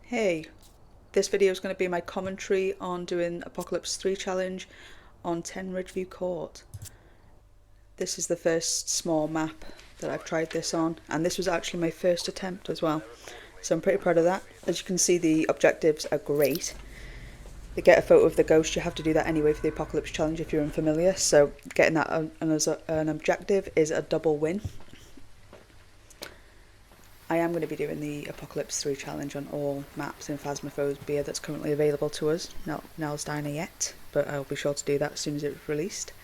Hey, this video is going to be my commentary on doing Apocalypse 3 challenge on 10 Ridgeview Court. This is the first small map that I've tried this on, and this was actually my first attempt as well, so I'm pretty proud of that. As you can see, the objectives are great. To get a photo of the ghost, you have to do that anyway for the Apocalypse challenge if you're unfamiliar, so getting that as an objective is a double win. I am going to be doing the Apocalypse 3 challenge on all maps in Phasmophobia that's currently available to us. Not Nell's Diner yet, but I'll be sure to do that as soon as it's released.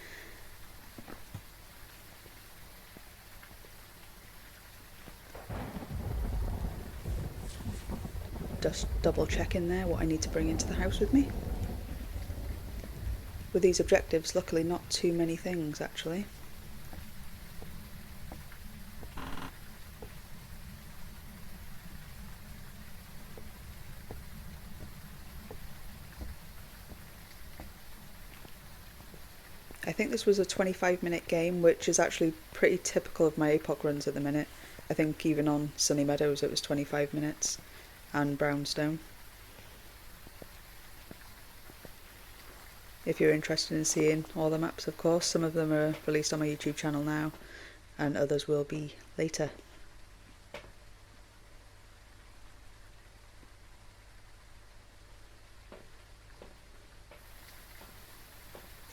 Just double checking there what I need to bring into the house with me. With these objectives, luckily not too many things actually. I think this was a 25-minute game, which is actually pretty typical of my APOC runs at the minute. I think even on Sunny Meadows it was 25 minutes, and Brownstone. If you're interested in seeing all the maps, of course, some of them are released on my YouTube channel now, and others will be later.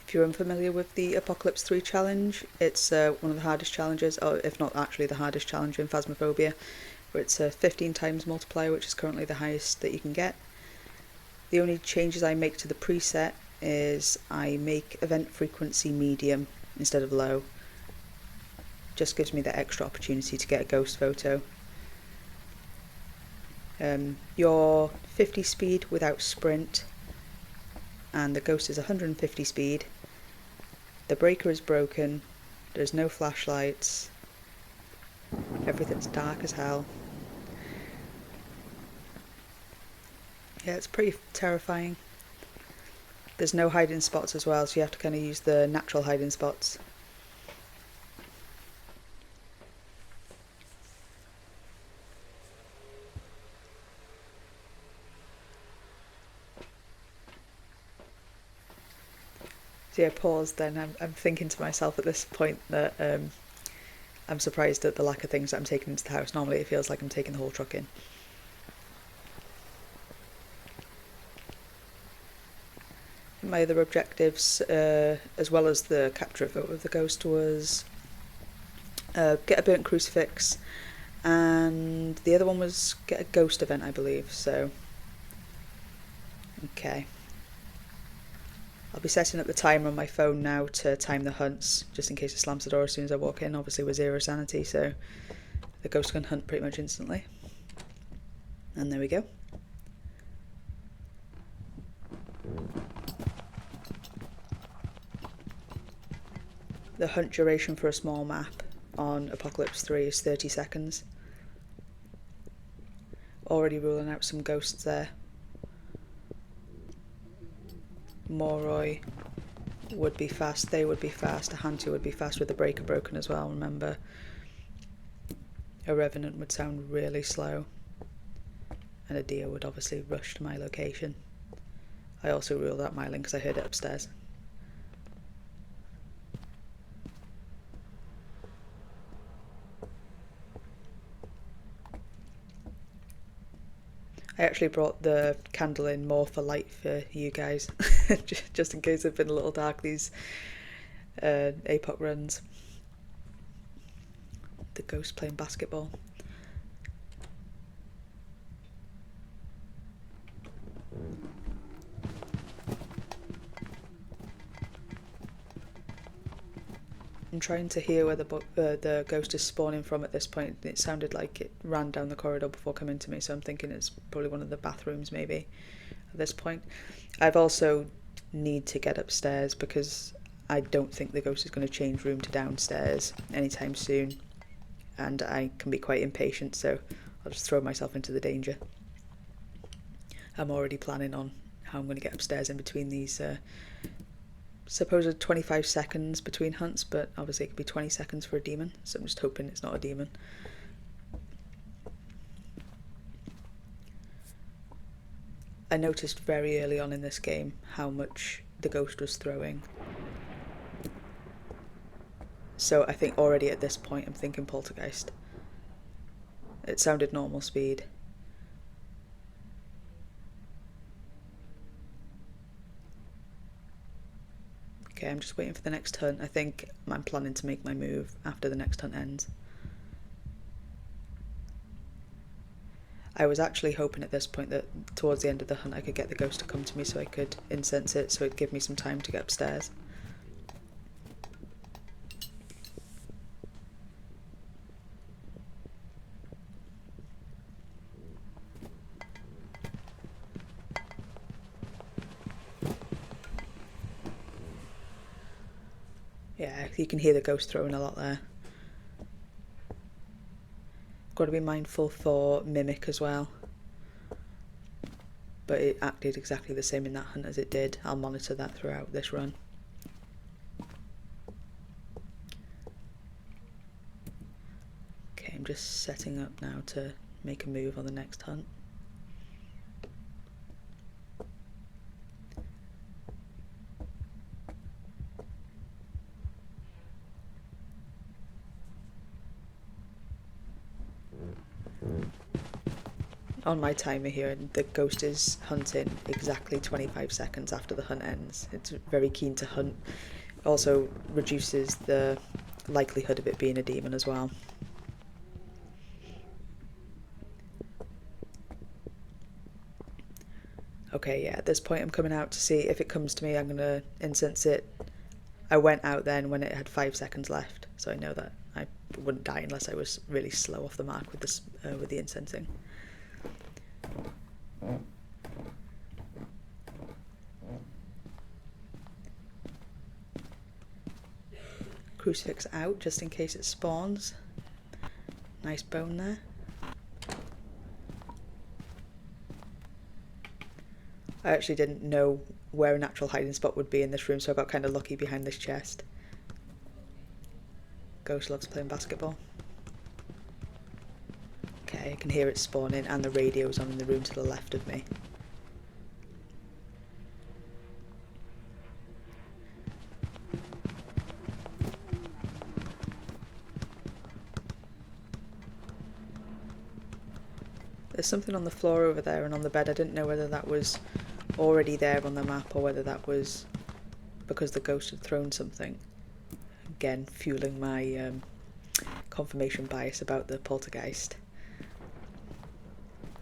If you're unfamiliar with the Apocalypse 3 challenge, it's one of the hardest challenges, or if not actually the hardest challenge in Phasmophobia, where it's a 15 times multiplier, which is currently the highest that you can get. The only changes I make to the preset is I make event frequency medium instead of low. Just gives me the extra opportunity to get a ghost photo. You're 50 speed without sprint, and the ghost is 150 speed. The breaker is broken, there's no flashlights, everything's dark as hell. Yeah, it's pretty terrifying. There's no hiding spots as well, so you have to kind of use the natural hiding spots. So yeah, pause then. I'm thinking to myself at this point that I'm surprised at the lack of things that I'm taking into the house. Normally it feels like I'm taking the whole truck in. My other objectives, as well as the capture photo of the ghost, was get a burnt crucifix, and the other one was get a ghost event, I believe. So, okay. I'll be setting up the timer on my phone now to time the hunts, just in case it slams the door as soon as I walk in. Obviously with 0 sanity, so the ghost can hunt pretty much instantly. And there we go. The hunt duration for a small map on Apocalypse 3 is 30 seconds. Already ruling out some ghosts there. Moroi would be fast, they would be fast, a Hantu would be fast with the breaker broken as well, remember. A Revenant would sound really slow, and a deer would obviously rush to my location. I also ruled out Myling because I heard it upstairs. I actually brought the candle in more for light for you guys, just in case they've been a little dark, these APOC runs. The ghost playing basketball. I'm trying to hear where the ghost is spawning from at this point. It sounded like it ran down the corridor before coming to me, so I'm thinking it's probably one of the bathrooms maybe at this point. I've also need to get upstairs because I don't think the ghost is going to change room to downstairs anytime soon, and I can be quite impatient, so I'll just throw myself into the danger. I'm already planning on how I'm going to get upstairs in between these supposed 25 seconds between hunts, but obviously it could be 20 seconds for a demon, so I'm just hoping it's not a demon. I noticed very early on in this game how much the ghost was throwing. So I think already at this point I'm thinking poltergeist. It sounded normal speed. Okay, I'm just waiting for the next hunt. I think I'm planning to make my move after the next hunt ends. I was actually hoping at this point that towards the end of the hunt I could get the ghost to come to me so I could incense it, so it'd give me some time to get upstairs. Yeah, you can hear the ghost throwing a lot there. Got to be mindful for mimic as well. But it acted exactly the same in that hunt as it did. I'll monitor that throughout this run. Okay, I'm just setting up now to make a move on the next hunt. On my timer here, the ghost is hunting exactly 25 seconds after the hunt ends. It's very keen to hunt. Also reduces the likelihood of it being a demon as well. Okay, yeah, at this point I'm coming out to see if it comes to me. I'm going to incense it. I went out then when it had 5 seconds left, so I know that I wouldn't die unless I was really slow off the mark with this with the incensing. Crucifix out just in case it spawns. Nice bone there. I actually didn't know where a natural hiding spot would be in this room, so I got kind of lucky behind this chest. Ghost loves playing basketball. Okay, I can hear it spawning and the radio's on in the room to the left of me. There's something on the floor over there and on the bed. I didn't know whether that was already there on the map or whether that was because the ghost had thrown something. Again, fueling my confirmation bias about the poltergeist.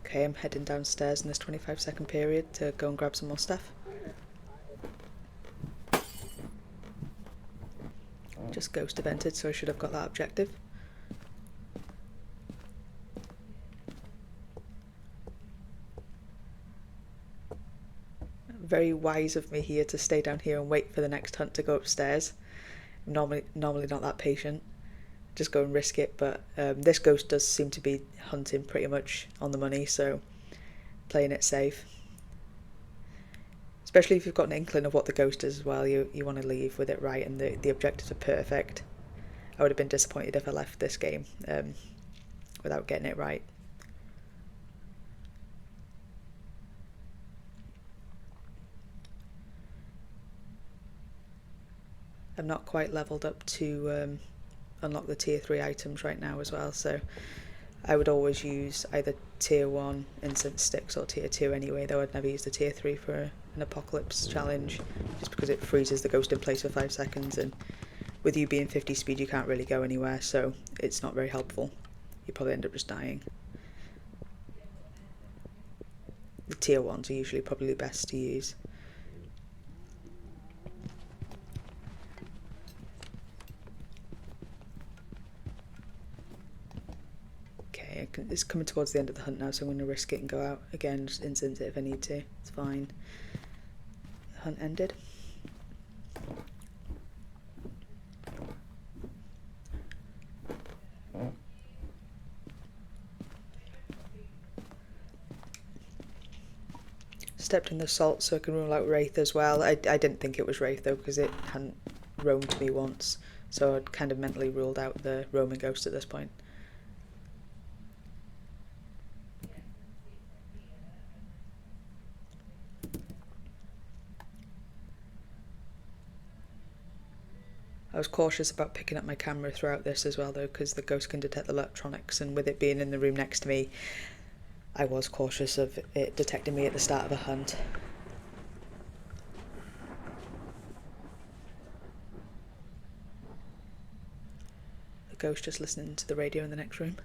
Okay, I'm heading downstairs in this 25-second period to go and grab some more stuff. Just ghost evented, so I should have got that objective. Very wise of me here to stay down here and wait for the next hunt to go upstairs. I'm normally not that patient. Just go and risk it, but this ghost does seem to be hunting pretty much on the money, so playing it safe. Especially if you've got an inkling of what the ghost is as well, you want to leave with it right, and the objectives are perfect. I would have been disappointed if I left this game without getting it right. I'm not quite leveled up to unlock the tier 3 items right now as well, so I would always use either tier 1 incense sticks or tier 2 anyway, though I'd never use the tier 3 for an apocalypse challenge, just because it freezes the ghost in place for 5 seconds, and with you being 50 speed you can't really go anywhere, so it's not very helpful. You probably end up just dying. The tier 1s are usually probably best to use. It's coming towards the end of the hunt now, so I'm going to risk it and go out again, just incense it if I need to. It's fine. The hunt ended. Stepped in the salt so I can rule out Wraith as well. I didn't think it was Wraith though, because it hadn't roamed me once, so I'd kind of mentally ruled out the roaming ghost at this point. was cautious about picking up my camera throughout this as well though, because the ghost can detect the electronics, and with it being in the room next to me, I was cautious of it detecting me at the start of a hunt. The ghost just listening to the radio in the next room.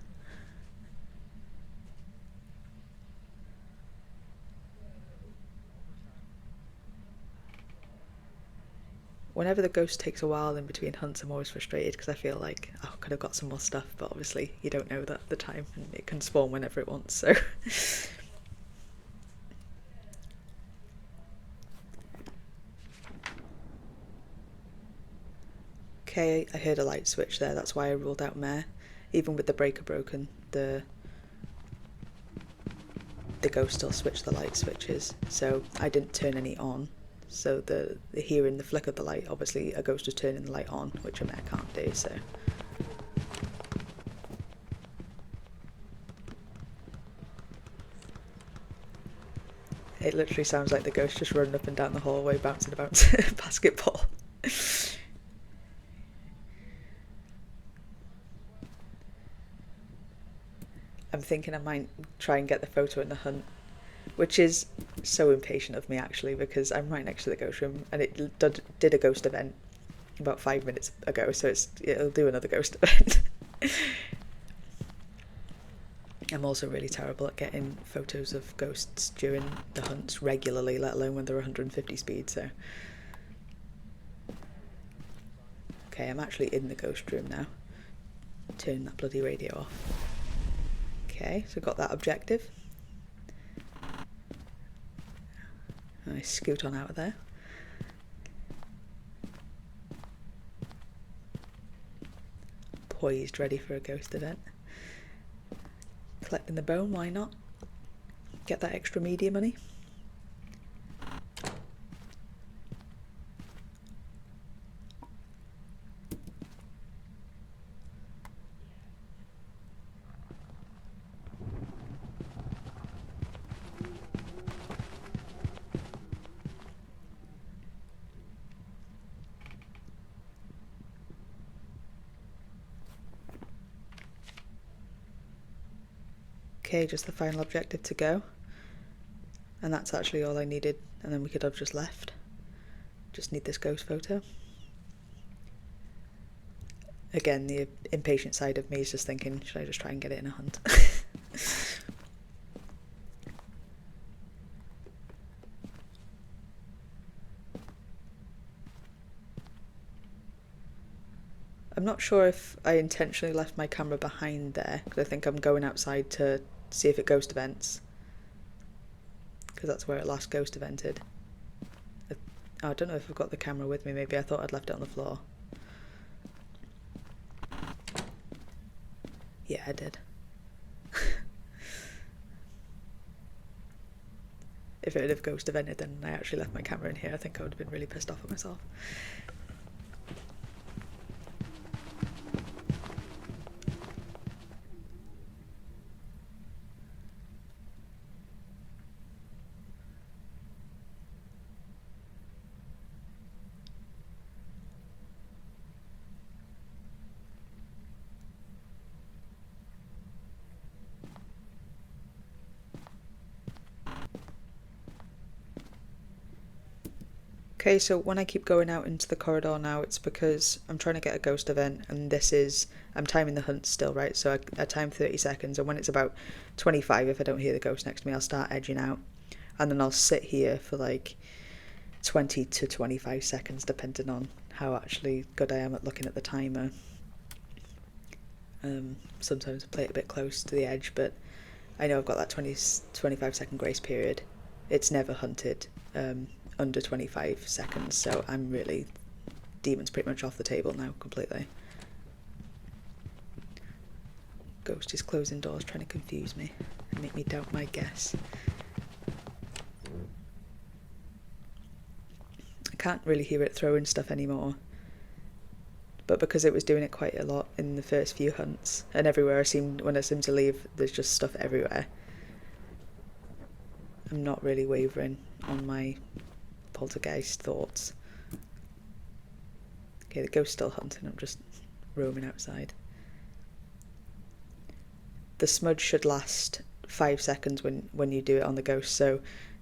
Whenever the ghost takes a while in between hunts, I'm always frustrated because I feel like, oh, I could have got some more stuff, but obviously you don't know that at the time, and it can spawn whenever it wants, so... Okay, I heard a light switch there, that's why I ruled out mare. Even with the breaker broken, the ghost still switched the light switches, so I didn't turn any on. So the hearing the flick of the light, obviously a ghost was turning the light on, which a mare can't do, so... It literally sounds like the ghost just running up and down the hallway bouncing about basketball. I'm thinking I might try and get the photo in the hunt, which is so impatient of me actually, because I'm right next to the ghost room and it did a ghost event about 5 minutes ago, so it'll do another ghost event. I'm also really terrible at getting photos of ghosts during the hunts regularly, let alone when they're 150 speed, so... Okay, I'm actually in the ghost room now. Turn that bloody radio off. Okay, so got that objective. I scoot on out of there. Poised, ready for a ghost event. Collecting the bone, why not? Get that extra media money. Okay, just the final objective to go. And that's actually all I needed, and then we could have just left. Just need this ghost photo. Again, the impatient side of me is just thinking, should I just try and get it in a hunt? I'm not sure if I intentionally left my camera behind there, because I think I'm going outside to see if it ghost events. Because that's where it last ghost evented. I don't know if I've got the camera with me, maybe I thought I'd left it on the floor. Yeah, I did. If it had have ghost evented then I actually left my camera in here, I think I would have been really pissed off at myself. Okay, so when I keep going out into the corridor now, it's because I'm trying to get a ghost event, and I'm timing the hunt still, right? So I time 30 seconds, and when it's about 25, if I don't hear the ghost next to me, I'll start edging out. And then I'll sit here for like 20 to 25 seconds, depending on how actually good I am at looking at the timer. Sometimes I play it a bit close to the edge, but I know I've got that 25 second grace period. It's never hunted under 25 seconds, so I'm really... Demon's pretty much off the table now, completely. Ghost is closing doors, trying to confuse me and make me doubt my guess. I can't really hear it throwing stuff anymore, but because it was doing it quite a lot in the first few hunts, and everywhere when I seem to leave, there's just stuff everywhere. I'm not really wavering on my poltergeist thoughts. Okay, the ghost's still hunting. I'm just roaming outside. The smudge should last 5 seconds when you do it on the ghost, so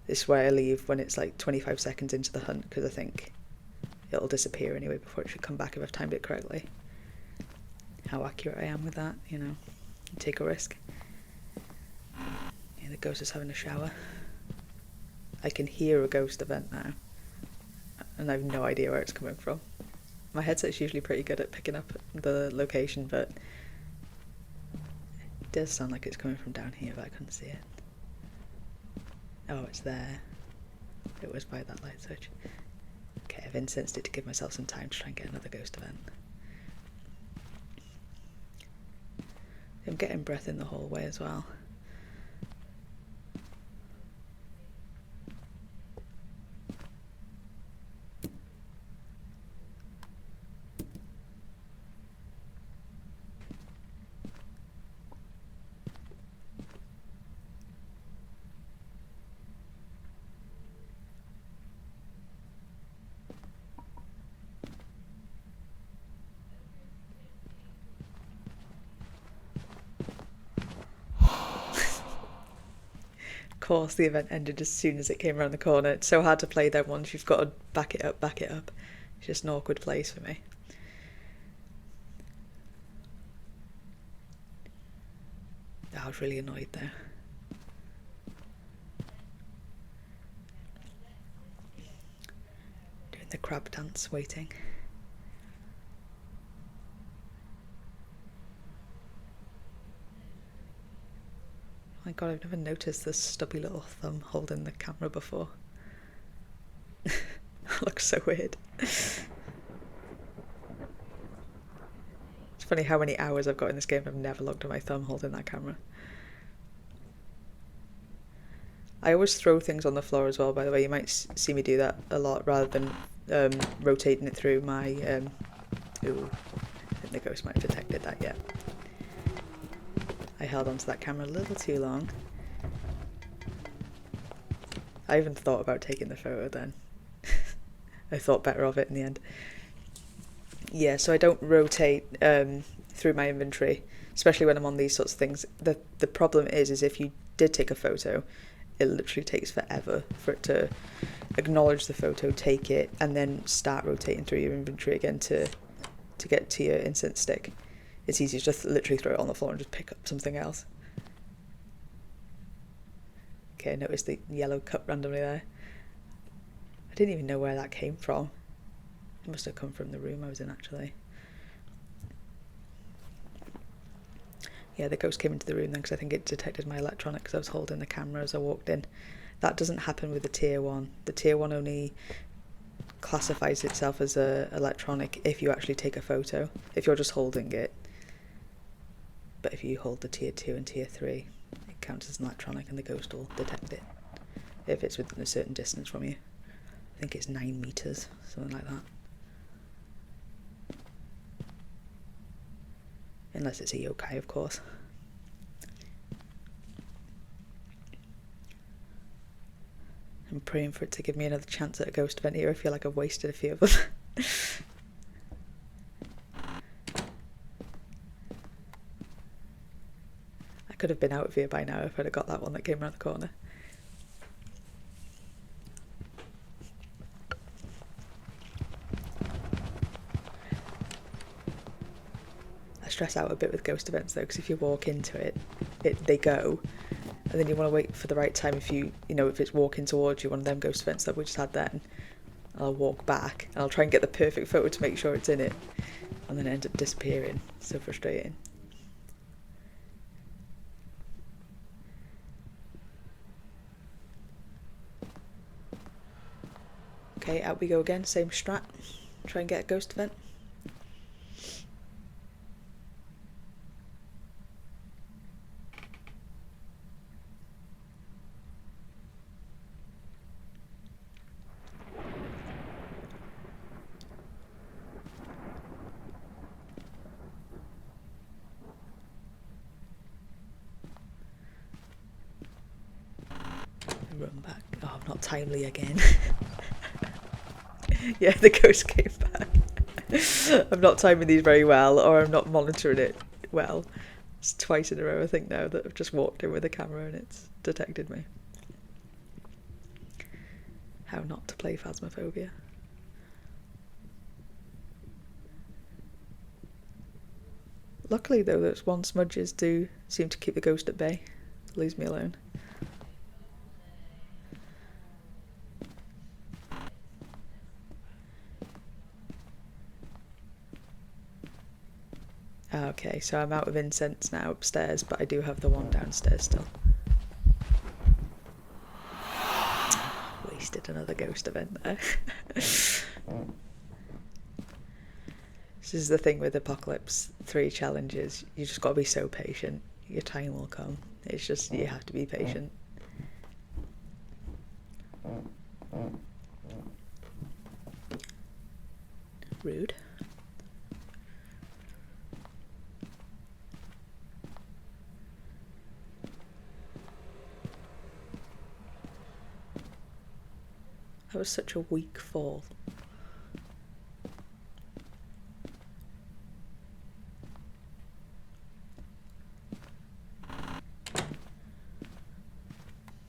this is where I leave when it's like 25 seconds into the hunt, because I think it'll disappear anyway before it should come back if I've timed it correctly. How accurate I am with that, you know, take a risk. Yeah, the ghost is having a shower. I can hear a ghost event now, and I have no idea where it's coming from. My headset's usually pretty good at picking up the location, but it does sound like it's coming from down here, but I couldn't see it. Oh, it's there. It was by that light switch. Okay, I've incensed it to give myself some time to try and get another ghost event. I'm getting breath in the hallway as well. Of course, the event ended as soon as it came around the corner. It's so hard to play them once you've got to back it up, back it up. It's just an awkward place for me. I was really annoyed there. Doing the crab dance, waiting. Oh my god, I've never noticed this stubby little thumb holding the camera before. That looks so weird. It's funny how many hours I've got in this game. I've never looked at my thumb holding that camera. I always throw things on the floor as well, by the way. You might see me do that a lot rather than rotating it through my... Ooh, I think the ghost might have detected that yet. I held onto that camera a little too long. I even thought about taking the photo then. I thought better of it in the end. Yeah, so I don't rotate through my inventory, especially when I'm on these sorts of things. The problem is if you did take a photo, it literally takes forever for it to acknowledge the photo, take it, and then start rotating through your inventory again to get to your instant stick. It's easy to just literally throw it on the floor and just pick up something else. Okay, I noticed the yellow cup randomly there. I didn't even know where that came from. It must have come from the room I was in, actually. Yeah, the ghost came into the room then because I think it detected my electronic because I was holding the camera as I walked in. That doesn't happen with the tier 1. The tier 1 only classifies itself as a electronic if you actually take a photo, if you're just holding it. But if you hold the tier 2 and tier 3, it counts as an electronic and the ghost will detect it if it's within a certain distance from you. I think it's 9 meters, something like that. Unless it's a yokai, of course. I'm praying for it to give me another chance at a ghost event here. I feel like I've wasted a few of them. I could have been out of here by now if I'd have got that one that came around the corner. I stress out a bit with ghost events though, because if you walk into it, they go, and then you want to wait for the right time. If if it's walking towards you, one of them ghost events that we just had then, I'll walk back and I'll try and get the perfect photo to make sure it's in it, and then it ends up disappearing. So frustrating. Okay, out we go again, same strat. Try and get a ghost event. Run back. Oh, I'm not timely again. Yeah, the ghost came back. I'm not timing these very well, or I'm not monitoring it well. It's twice in a row, I think, now that I've just walked in with a camera and it's detected me. How not to play Phasmophobia. Luckily, though, those one smudges do seem to keep the ghost at bay. Leaves me alone. Okay, so I'm out of incense now upstairs, but I do have the one downstairs still. Wasted another ghost event there. This is the thing with Apocalypse 3 challenges. You just gotta be so patient. Your time will come. It's just, you have to be patient. Rude. That was such a weak fall.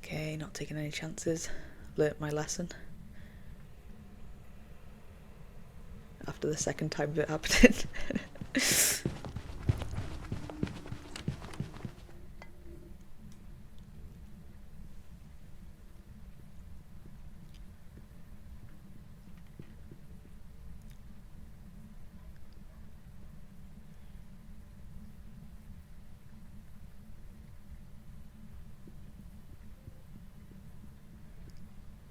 Okay, not taking any chances. Learnt my lesson. After the second time of it happening.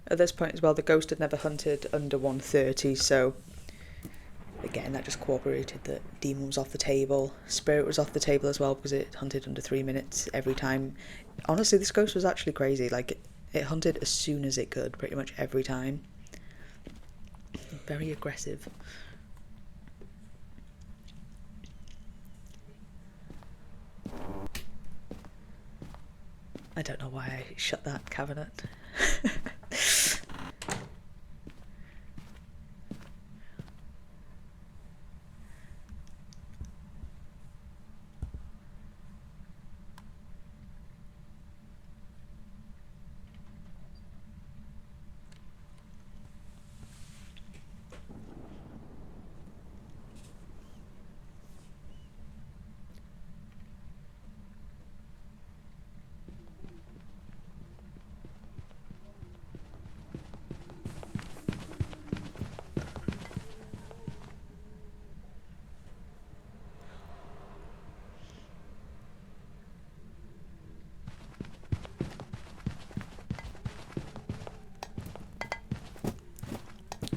At this point as well, the ghost had never hunted under 130, so again that just corroborated that demon was off the table. Spirit was off the table as well because it hunted under 3 minutes every time. Honestly, this ghost was actually crazy. Like, it hunted as soon as it could, pretty much every time. Very aggressive. I don't know why I shut that cabinet.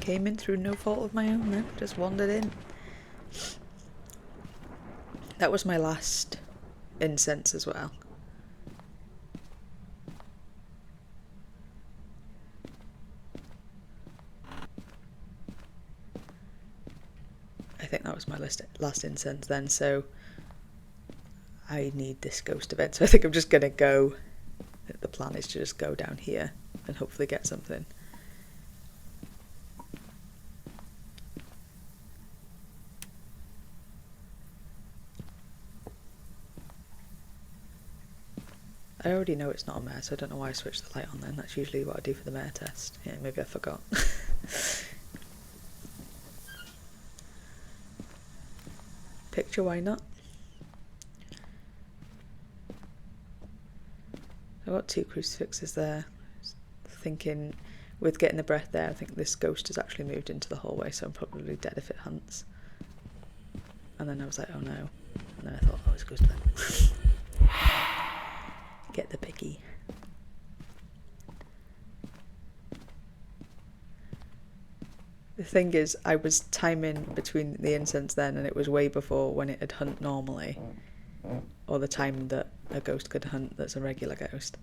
Came in through no fault of my own then, just wandered in. That was my last incense as well. I think that was my last incense then, so I need this ghost event, so I think I'm just gonna go. The plan is to just go down here and hopefully get something. I already know it's not a mare, so I don't know why I switched the light on then. That's usually what I do for the mare test. Yeah, maybe I forgot. Picture, why not? I've got 2 crucifixes there. Thinking, with getting the breath there, I think this ghost has actually moved into the hallway, so I'm probably dead if it hunts. And then I was like, oh no. And then I thought, oh, it's a ghost event. Get the picky. The thing is, I was timing between the incense then, and it was way before when it had hunt normally, or the time that a ghost could hunt that's a regular ghost.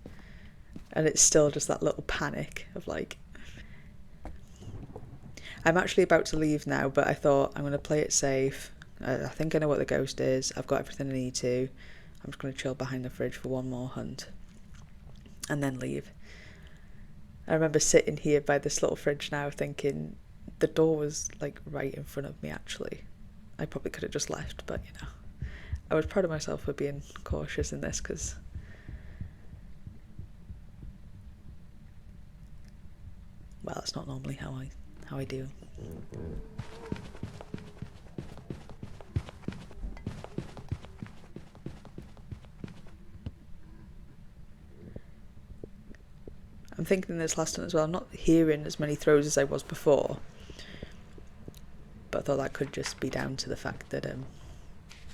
And it's still just that little panic of like, I'm actually about to leave now, but I thought I'm going to play it safe. I think I know what the ghost is. I've got everything I need to. I'm just going to chill behind the fridge for one more hunt and then leave. I remember sitting here by this little fridge now thinking the door was like right in front of me actually. I probably could have just left, but you know, I was proud of myself for being cautious in this because well, that's not normally how I do. I'm thinking this last one as well, I'm not hearing as many throws as I was before, but I thought that could just be down to the fact that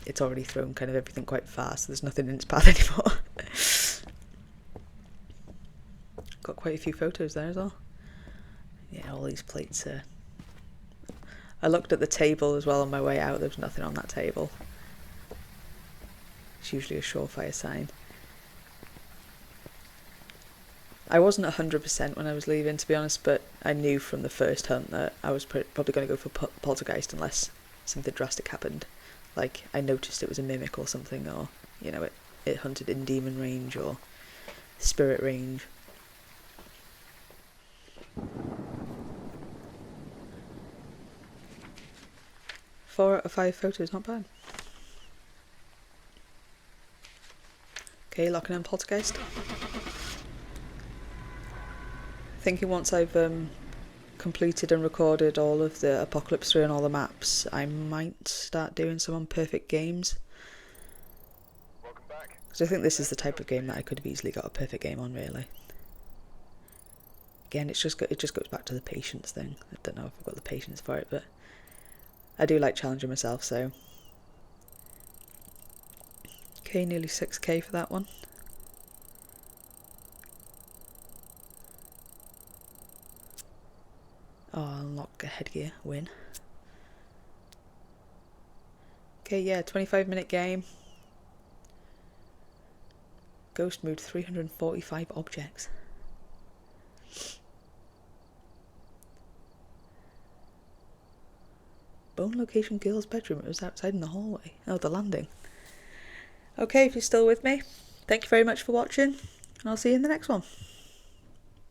it's already thrown kind of everything quite fast, there's nothing in its path anymore. Got quite a few photos there as well. Yeah, all these plates are... I looked at the table as well on my way out, there was nothing on that table. It's usually a surefire sign. I wasn't 100% when I was leaving, to be honest, but I knew from the first hunt that I was probably going to go for poltergeist unless something drastic happened. Like, I noticed it was a mimic or something, or, you know, it hunted in demon range or spirit range. Four out of 5 photos, not bad. Okay, locking in poltergeist. Thinking once I've completed and recorded all of the Apocalypse 3 and all the maps, I might start doing some on perfect games. Because I think this is the type of game that I could have easily got a perfect game on, really. Again, it just goes back to the patience thing. I don't know if I've got the patience for it, but I do like challenging myself, so... Okay, nearly 6k for that one. Oh, unlock a headgear, win. Okay, yeah, 25-minute game. Ghost moved 345 objects. Bone location girl's bedroom. It was outside in the hallway. Oh, the landing. Okay, if you're still with me, thank you very much for watching, and I'll see you in the next one.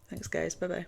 Thanks, guys. Bye-bye.